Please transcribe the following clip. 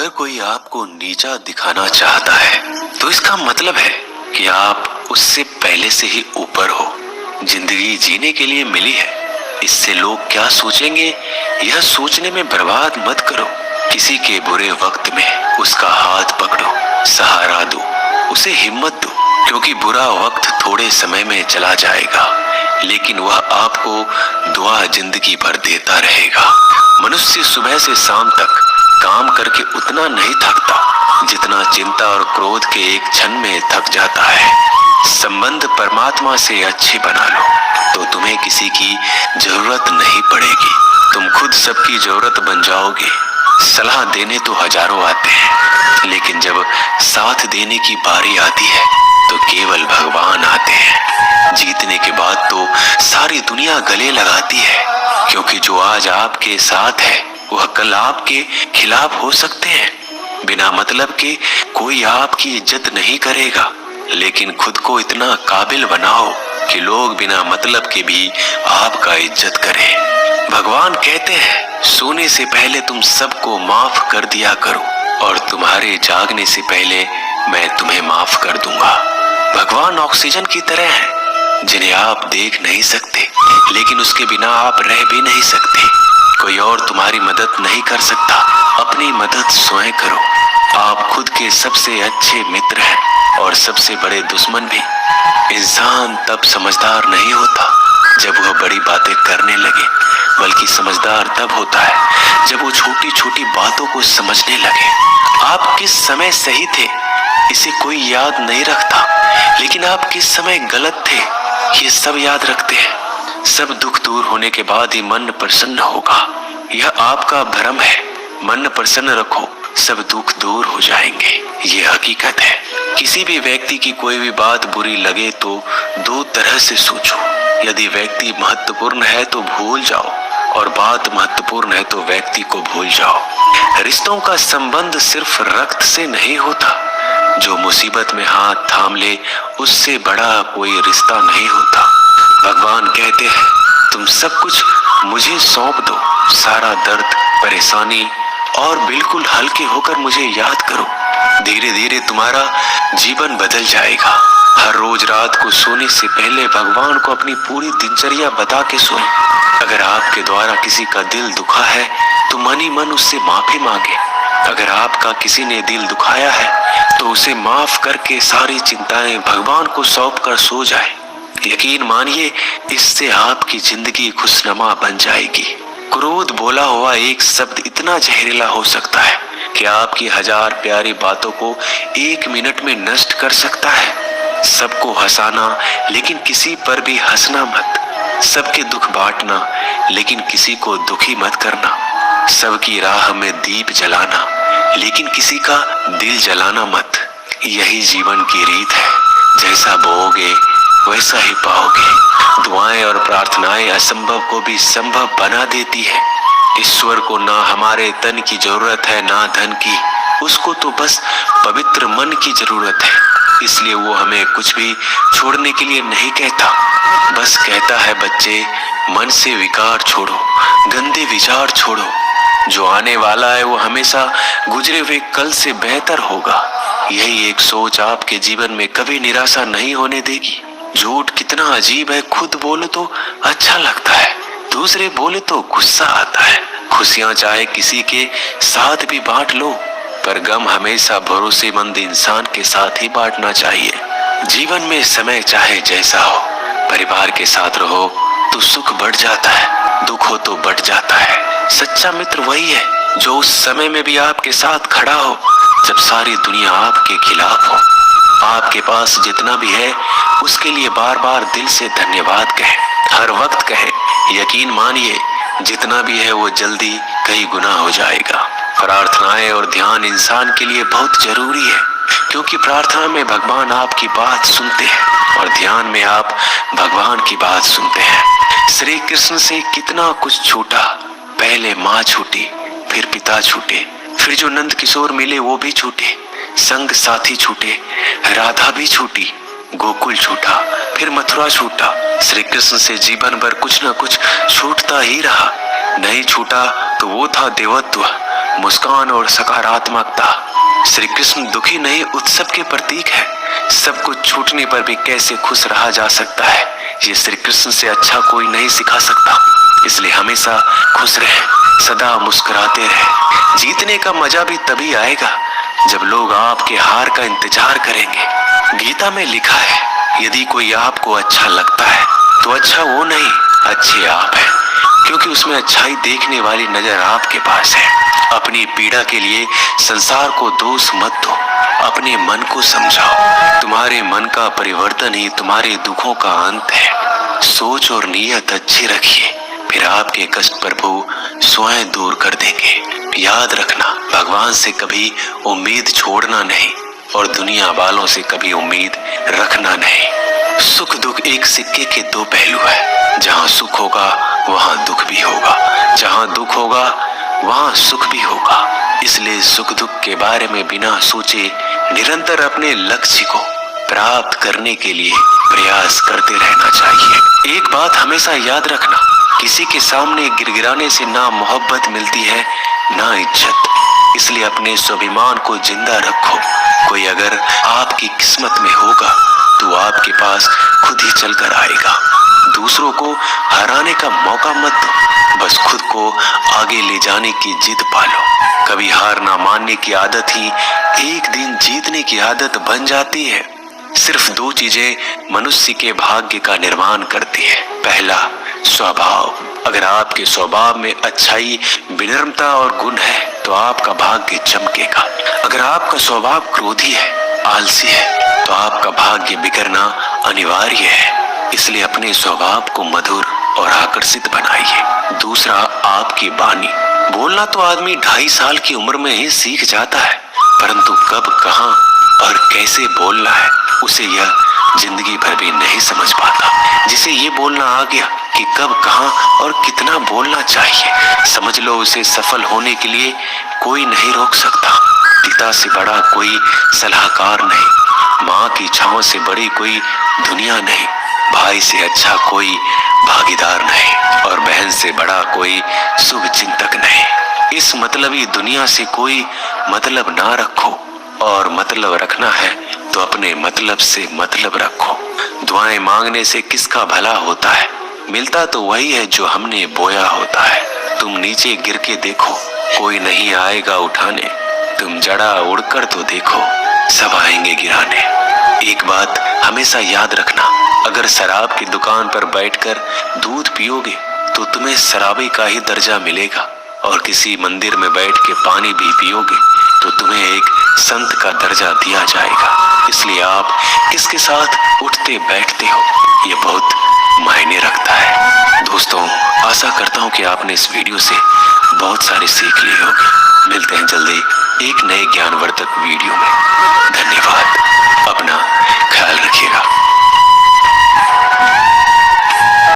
अगर कोई आपको नीचा दिखाना चाहता है तो इसका मतलब है कि आप उससे पहले से ही ऊपर हो। जिंदगी जीने के लिए मिली है, इससे लोग क्या सोचेंगे यह सोचने में बर्बाद मत करो। किसी के बुरे वक्त में उसका हाथ पकड़ो, सहारा दो, उसे हिम्मत दो, क्योंकि बुरा वक्त थोड़े समय में चला जाएगा लेकिन वह आपको दुआ जिंदगी भर देता रहेगा। मनुष्य सुबह से शाम तक काम करके उतना नहीं थकता जितना चिंता और क्रोध के एक क्षण में थक जाता है। संबंध परमात्मा से अच्छे बना लो तो तुम्हें किसी की जरूरत नहीं पड़ेगी, तुम खुद सबकी जरूरत बन जाओगे। सलाह देने तो हजारों आते हैं लेकिन जब साथ देने की बारी आती है तो केवल भगवान आते हैं। जीतने के बाद तो सारी दुनिया गले लगाती है, क्योंकि जो आज आपके साथ है वह कल आपके खिलाफ हो सकते हैं। बिना मतलब के कोई आपकी इज्जत नहीं करेगा, लेकिन खुद को इतना काबिल बनाओ कि लोग बिना मतलब के भी आपका इज्जत करें। भगवान कहते हैं सोने से पहले तुम सबको माफ कर दिया करो और तुम्हारे जागने से पहले मैं तुम्हें माफ कर दूंगा। भगवान ऑक्सीजन की तरह है जिन्हें आप देख नहीं सकते लेकिन उसके बिना आप रह भी नहीं सकते। कोई और तुम्हारी मदद नहीं कर सकता, अपनी मदद स्वयं करो। आप खुद के सबसे अच्छे मित्र हैं और सबसे बड़े दुश्मन भी। इंसान तब समझदार नहीं होता जब वह बड़ी बातें करने लगे, बल्कि समझदार तब होता है जब वो छोटी छोटी बातों को समझने लगे। आप किस समय सही थे इसे कोई याद नहीं रखता, लेकिन आप किस समय गलत थे ये सब याद रखते हैं। सब दुख दूर होने के बाद ही मन प्रसन्न होगा, यह आपका भ्रम है। मन प्रसन्न रखो, सब दुख दूर हो जाएंगे, ये हकीकत है। किसी भी व्यक्ति की कोई भी बात बुरी लगे तो दो तरह से सोचो। यदि व्यक्ति महत्वपूर्ण है तो भूल जाओ और बात महत्वपूर्ण है तो व्यक्ति को भूल जाओ। रिश्तों का संबंध सिर्फ रक्त से नहीं होता, जो मुसीबत में हाथ थाम ले उससे बड़ा कोई रिश्ता नहीं होता। भगवान कहते हैं तुम सब कुछ मुझे सौंप दो, सारा दर्द परेशानी, और बिल्कुल हल्के होकर मुझे याद करो। धीरे धीरे तुम्हारा जीवन बदल जाएगा। हर रोज रात को सोने से पहले भगवान को अपनी पूरी दिनचर्या बता के सोएं। अगर आपके द्वारा किसी का दिल दुखा है तो मन ही मन उससे माफी मांगे। अगर आपका किसी ने दिल दुखाया है तो उसे माफ करके सारी चिंताएं भगवान को सौंप कर सो जाए। यकीन मानिए इससे आपकी जिंदगी खुशनुमा बन जाएगी। क्रोध बोला हुआ एक शब्द इतना जहरीला हो सकता है कि आपकी हजार प्यारी बातों को एक मिनट में नष्ट कर सकता है। सबको हंसाना लेकिन किसी पर भी हंसना मत। सबके दुख बांटना लेकिन किसी को दुखी मत करना। सबकी राह में दीप जलाना लेकिन किसी का दिल जलाना मत। यही जीवन की रीत है, जैसा बोओगे वैसा ही पाओगे। दुआएं और प्रार्थनाएं असंभव को भी संभव बना देती है। ईश्वर को ना हमारे तन की जरूरत है ना धन की, उसको तो बस पवित्र मन की जरूरत है। इसलिए वो हमें कुछ भी छोड़ने के लिए नहीं कहता, बस कहता है बच्चे मन से विकार छोड़ो, गंदे विचार छोड़ो। जो आने वाला है वो हमेशा गुजरे हुए कल से बेहतर होगा। यही एक सोच आपके जीवन में कभी निराशा नहीं होने देगी। झूठ कितना अजीब है, खुद बोलो तो अच्छा लगता है, दूसरे बोले तो गुस्सा आता है। खुशियां चाहे किसी के साथ भी बांट लो, पर गम हमेशा भरोसेमंद इंसान के साथ ही बांटना चाहिए। जीवन में समय चाहे जैसा हो, परिवार के साथ रहो तो सुख बढ़ जाता है, दुख हो तो बढ़ जाता है। सच्चा मित्र वही है जो उस समय में भी आपके साथ खड़ा हो जब सारी दुनिया आपके खिलाफ हो। आपके पास जितना भी है उसके लिए बार बार दिल से धन्यवाद कहे, हर वक्त कहे। यकीन मानिए जितना भी है वो जल्दी कई गुना हो जाएगा। प्रार्थनाएं और ध्यान इंसान के लिए बहुत जरूरी है, क्योंकि प्रार्थना में भगवान आपकी बात सुनते हैं और ध्यान में आप भगवान की बात सुनते हैं। श्री कृष्ण से कितना कुछ छूटा, पहले माँ छूटी, फिर पिता छूटे, फिर जो नंद किशोर मिले वो भी छूटे, संग साथी छूटे, राधा भी छूटी, गोकुल छूटा, फिर मथुरा छूटा। श्री कृष्ण से जीवन भर कुछ न कुछ छूटता ही रहा। नहीं छूटा तो वो था देवत्व, मुस्कान और सकारात्मकता। श्री कृष्ण दुखी नहीं, उत्सव के प्रतीक है। सब कुछ छूटने पर भी कैसे खुश रहा जा सकता है, ये श्री कृष्ण से अच्छा कोई नहीं सिखा सकता। इसलिए हमेशा खुश रहे, सदा मुस्कुराते रहे। जीतने का मजा भी तभी आएगा जब लोग आपके हार का इंतजार करेंगे। गीता में लिखा है, यदि कोई आपको अच्छा लगता है तो अच्छा वो नहीं, अच्छे आप हैं, क्योंकि उसमें अच्छाई देखने वाली नजर आपके पास है। अपनी पीड़ा के लिए संसार को दोष मत दो, अपने मन को समझाओ। तुम्हारे मन का परिवर्तन ही तुम्हारे दुखों का अंत है। सोच और नीयत अच्छी रखिए, फिर आपके कष्ट प्रभु स्वयं दूर कर देंगे। याद रखना, भगवान से कभी उम्मीद छोड़ना नहीं और दुनिया वालों से कभी उम्मीद रखना नहीं। सुख दुख एक सिक्के के दो पहलू है। जहाँ सुख होगा वहाँ दुख भी होगा, जहाँ दुख होगा वहाँ सुख भी होगा। इसलिए सुख दुख के बारे में बिना सोचे निरंतर अपने लक्ष्य को प्राप्त करने के लिए प्रयास करते रहना चाहिए। एक बात हमेशा याद रखना, किसी के सामने गिड़गिड़ाने से ना मोहब्बत मिलती है ना इज्जत। इसलिए अपने स्वाभिमान को जिंदा रखो। कोई अगर आपकी किस्मत में होगा तो आपके पास खुद ही चलकर आएगा। दूसरों को हराने का मौका मत दो, बस खुद को आगे ले जाने की जिद पालो। कभी हार ना मानने की आदत ही एक दिन जीतने की आदत बन जाती है। सिर्फ दो चीजें मनुष्य के भाग्य का निर्माण करती है। पहला, स्वभाव। अगर आपके स्वभाव में अच्छाई, विनम्रता और गुण है तो आपका भाग्य चमकेगा। अगर आपका स्वभाव क्रोधी है, आलसी है, तो आपका भाग्य बिगड़ना अनिवार्य है। इसलिए अपने स्वभाव को मधुर और आकर्षित बनाइए। दूसरा, आपकी वाणी। बोलना तो आदमी 2.5 साल की उम्र में ही सीख जाता है, परंतु कब, कहां और कैसे बोलना है उसे यह जिंदगी भर भी नहीं समझ पाता। जिसे ये बोलना आ गया कि कब, कहां और कितना बोलना चाहिए, समझ लो उसे सफल होने के लिए कोई नहीं रोक सकता। पिता से बड़ा कोई सलाहकार नहीं, माँ की छांव से बड़ी कोई दुनिया नहीं, भाई से अच्छा कोई भागीदार नहीं और बहन से बड़ा कोई शुभ चिंतक नहीं। इस मतलबी दुनिया से कोई मतलब ना रखो, और मतलब रखना है तो अपने मतलब से मतलब रखो। दुआएं मांगने से किसका भला होता है, मिलता तो वही है जो हमने बोया होता है। तुम नीचे गिर के देखो, कोई नहीं आएगा उठाने। तुम जड़ा उड़कर तो देखो, सब आएंगे गिराने। एक बात हमेशा याद रखना, अगर शराब की दुकान पर बैठकर दूध पियोगे तो तुम्हें शराबी का ही दर्जा मिलेगा, और किसी मंदिर में बैठ के पानी भी पियोगे तो तुम्हें एक संत का दर्जा दिया जाएगा। इसलिए आप किसके साथ उठते बैठते हो ये बहुत मायने रखता है। दोस्तों, आशा करता हूँ कि आपने इस वीडियो से बहुत सारी सीख ली होगी। मिलते हैं जल्दी एक नए ज्ञानवर्धक वीडियो में।